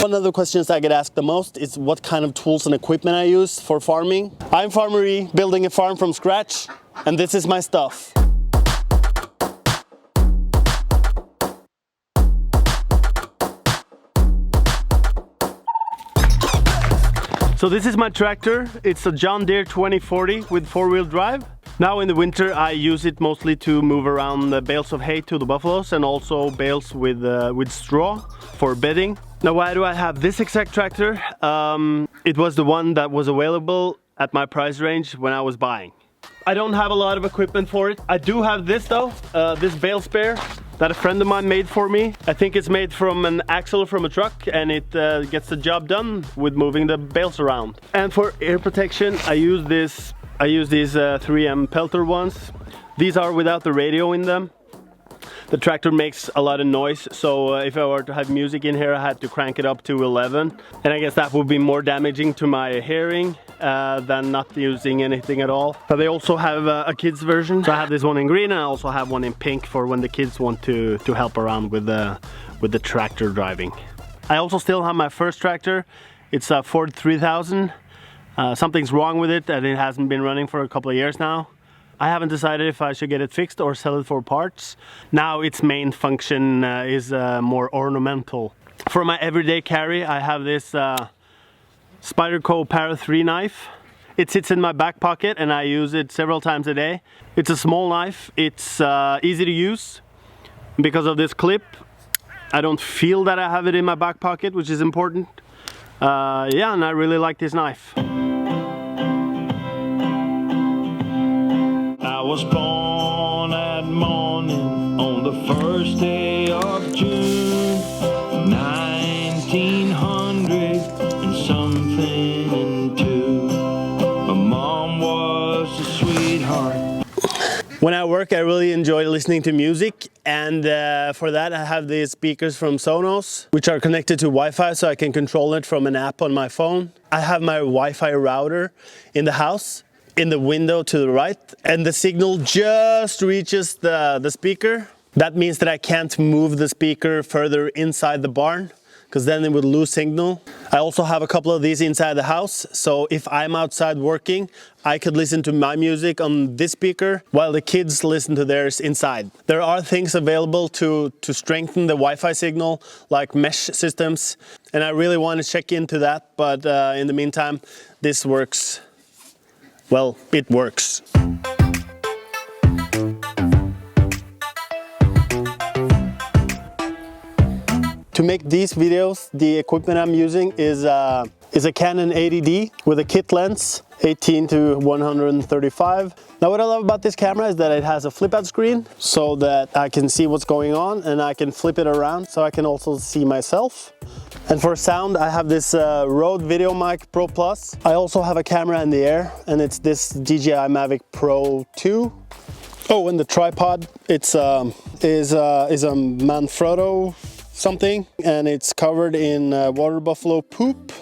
One of the questions I get asked the most is what kind of tools and equipment I use for farming. I'm Farmery, building a farm from scratch, and this is my stuff. So this is my tractor. It's a John Deere 2040 with four-wheel drive. Now in the winter I use it mostly to move around the bales of hay to the buffaloes and also bales with straw for bedding. Now why do I have this exact tractor? It was the one that was available at my price range when I was buying. I don't have a lot of equipment for it. I do have this though, this bale spare that a friend of mine made for me. I think it's made from an axle from a truck, and it gets the job done with moving the bales around. And for air protection, I use these 3M Peltor ones. These are without the radio in them. The tractor makes a lot of noise, so if I were to have music in here, I had to crank it up to 11. And I guess that would be more damaging to my hearing than not using anything at all. But they also have a kids version. So I have this one in green, and I also have one in pink for when the kids want to help around with the tractor driving. I also still have my first tractor. It's a Ford 3000. Something's wrong with it, and it hasn't been running for a couple of years now. I haven't decided if I should get it fixed or sell it for parts. Now its main function is more ornamental. For my everyday carry, I have this Spyderco Para 3 knife. It sits in my back pocket and I use it several times a day. It's a small knife, it's easy to use. Because of this clip, I don't feel that I have it in my back pocket, which is important. Yeah, and I really like this knife. I was born at morning on the first day of June, 1900 and something and two. My mom was a sweetheart. When I work, I really enjoy listening to music, and for that I have these speakers from Sonos, which are connected to Wi-Fi, so I can control it from an app on my phone. I have my Wi-Fi router in the house, in the window to the right, and the signal just reaches the speaker. That means that I can't move the speaker further inside the barn, because then it would lose signal. I also have a couple of these inside the house, so if I'm outside working, I could listen to my music on this speaker while the kids listen to theirs inside. There are things available to strengthen the Wi-Fi signal, like mesh systems, and I really want to check into that, but in the meantime, this works. Well, it works. To make these videos, the equipment I'm using is a Canon 80D with a kit lens, 18 to 135. Now what I love about this camera is that it has a flip out screen so that I can see what's going on, and I can flip it around so I can also see myself. And for sound, I have this Rode Video Mic Pro Plus. I also have a camera in the air, and it's this DJI Mavic Pro 2. Oh, and the tripod, is a Manfrotto something, and it's covered in water buffalo poop.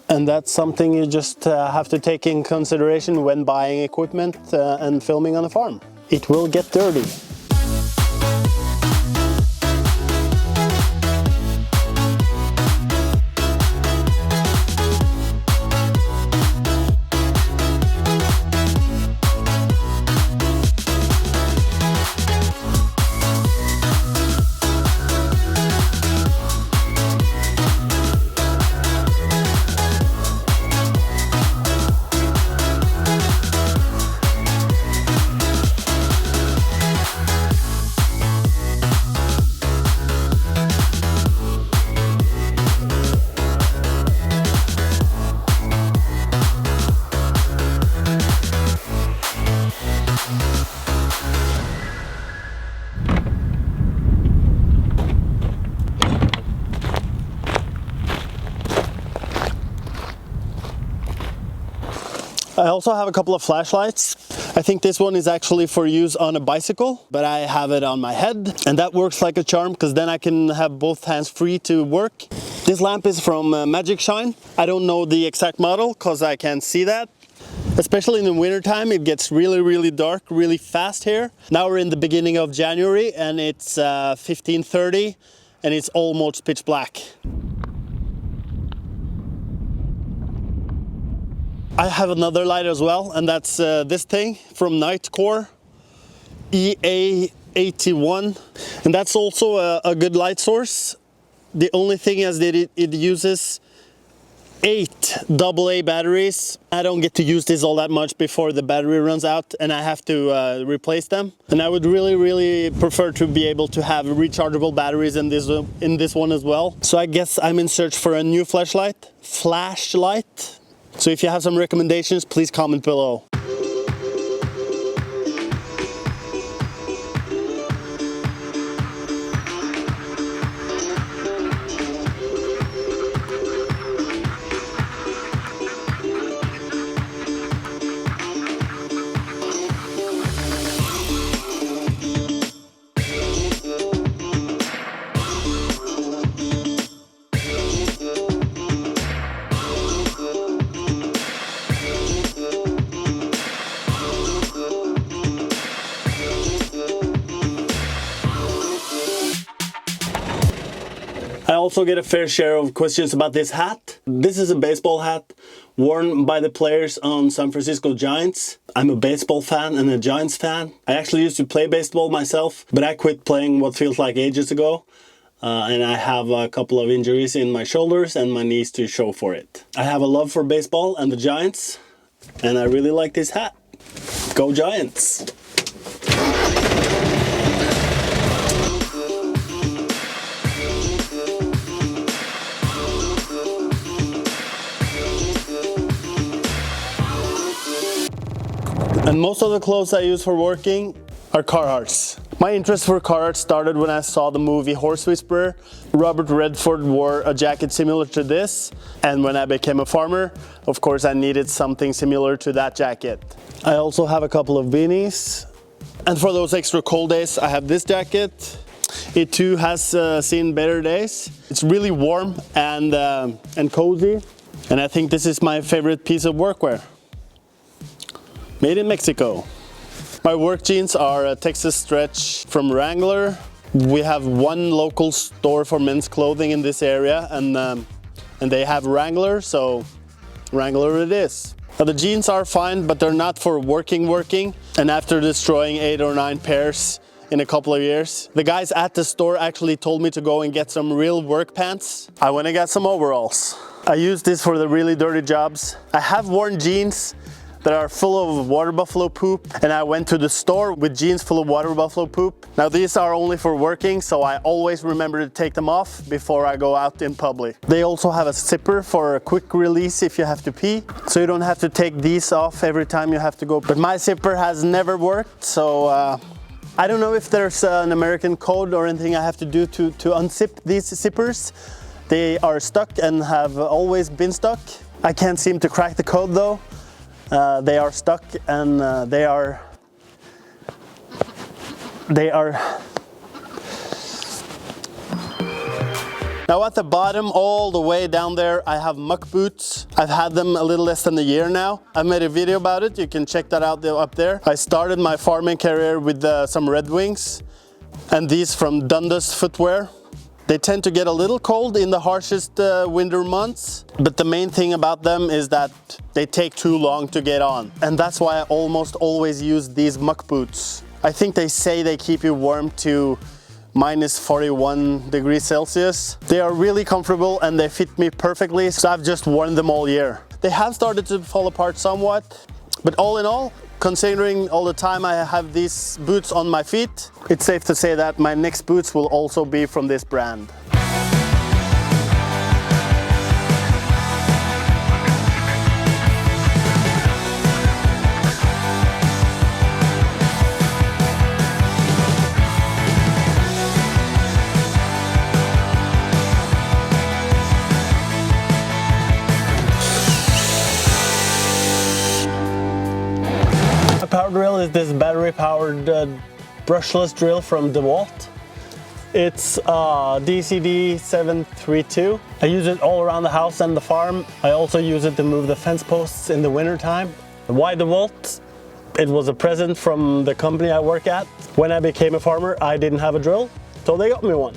And that's something you just have to take in consideration when buying equipment and filming on a farm. It will get dirty. I also have a couple of flashlights. I think this one is actually for use on a bicycle, but I have it on my head, and that works like a charm because then I can have both hands free to work. This lamp is from Magic Shine. I don't know the exact model because I can't see that. Especially in the winter time, it gets really dark really fast here. Now we're in the beginning of January and it's 15:30 and it's almost pitch black. I have another light as well, and that's this thing from Nightcore, EA81, and that's also a good light source. The only thing is that it uses 8 AA batteries. I don't get to use this all that much before the battery runs out and I have to replace them. And I would really prefer to be able to have rechargeable batteries in this one as well. So I guess I'm in search for a new flashlight. So if you have some recommendations, please comment below. I also get a fair share of questions about this hat. This is a baseball hat worn by the players on San Francisco Giants. I'm a baseball fan and a Giants fan. I actually used to play baseball myself, but I quit playing what feels like ages ago. And I have a couple of injuries in my shoulders and my knees to show for it. I have a love for baseball and the Giants, and I really like this hat. Go Giants! And most of the clothes I use for working are Carhartts. My interest for Carhartt started when I saw the movie Horse Whisperer. Robert Redford wore a jacket similar to this, and when I became a farmer, of course I needed something similar to that jacket. I also have a couple of beanies, and for those extra cold days I have this jacket. It too has seen better days. It's really warm and cozy, and I think this is my favorite piece of workwear. Made in Mexico. My work jeans are a Texas Stretch from Wrangler. We have one local store for men's clothing in this area, and they have Wrangler, so Wrangler it is. Now, the jeans are fine, but they're not for working. And after destroying 8 or 9 pairs in a couple of years, the guys at the store actually told me to go and get some real work pants. I went and got some overalls. I use this for the really dirty jobs. I have worn jeans that are full of water buffalo poop, and I went to the store with jeans full of water buffalo poop. Now these are only for working, so I always remember to take them off before I go out in public. They also have a zipper for a quick release if you have to pee, so you don't have to take these off every time you have to go. But my zipper has never worked, so I don't know if there's an American code or anything I have to do to unzip these zippers. They are stuck and have always been stuck. I can't seem to crack the code though. They are stuck, and they are now at the bottom, all the way down there, I have muck boots. I've had them a little less than a year now. I made a video about it. You can check that out up there. I started my farming career with some Red Wings, and these from Dundas Footwear. They tend to get a little cold in the harshest winter months, but the main thing about them is that they take too long to get on. And that's why I almost always use these muck boots. I think they say they keep you warm to minus 41 degrees Celsius. They are really comfortable and they fit me perfectly, so I've just worn them all year. They have started to fall apart somewhat, but all in all, considering all the time I have these boots on my feet, it's safe to say that my next boots will also be from this brand. Power drill is this battery-powered brushless drill from DeWalt. It's DCD 732. I use it all around the house and the farm. I also use it to move the fence posts in the winter time. Why DeWalt? It was a present from the company I work at. When I became a farmer, I didn't have a drill, so they got me one.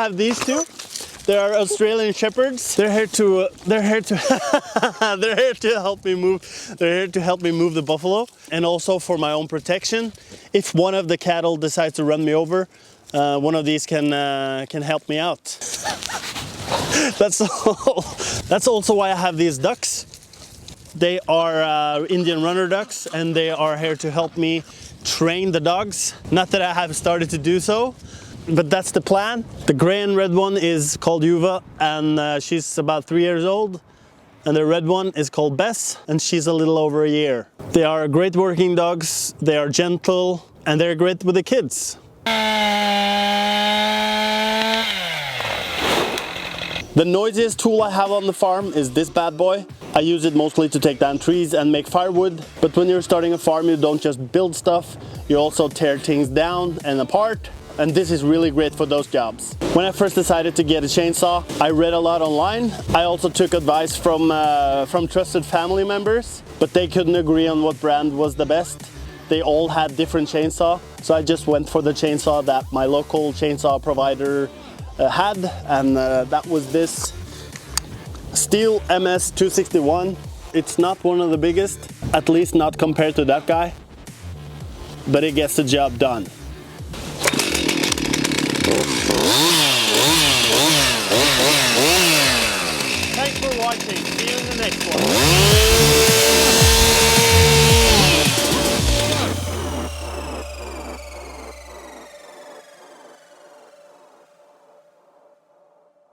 have these two. They are Australian Shepherds. They're here to they're here to help me move. They're here to help me move the buffalo, and also for my own protection. If one of the cattle decides to run me over, one of these can help me out. That's also why I have these ducks. They are Indian runner ducks, and they are here to help me train the dogs. Not that I have started to do so, but that's the plan. The gray and red one is called Yuva, and she's about 3 years old. And the red one is called Bess, and she's a little over a year. They are great working dogs, they are gentle, and they're great with the kids. The noisiest tool I have on the farm is this bad boy. I use it mostly to take down trees and make firewood, but when you're starting a farm, you don't just build stuff, you also tear things down and apart, and this is really great for those jobs. When I first decided to get a chainsaw, I read a lot online. I also took advice from trusted family members, but they couldn't agree on what brand was the best. They all had different chainsaw, so I just went for the chainsaw that my local chainsaw provider had, and that was this Steel MS 261. It's not one of the biggest, at least not compared to that guy, but it gets the job done. Thanks for watching. See you in the next one.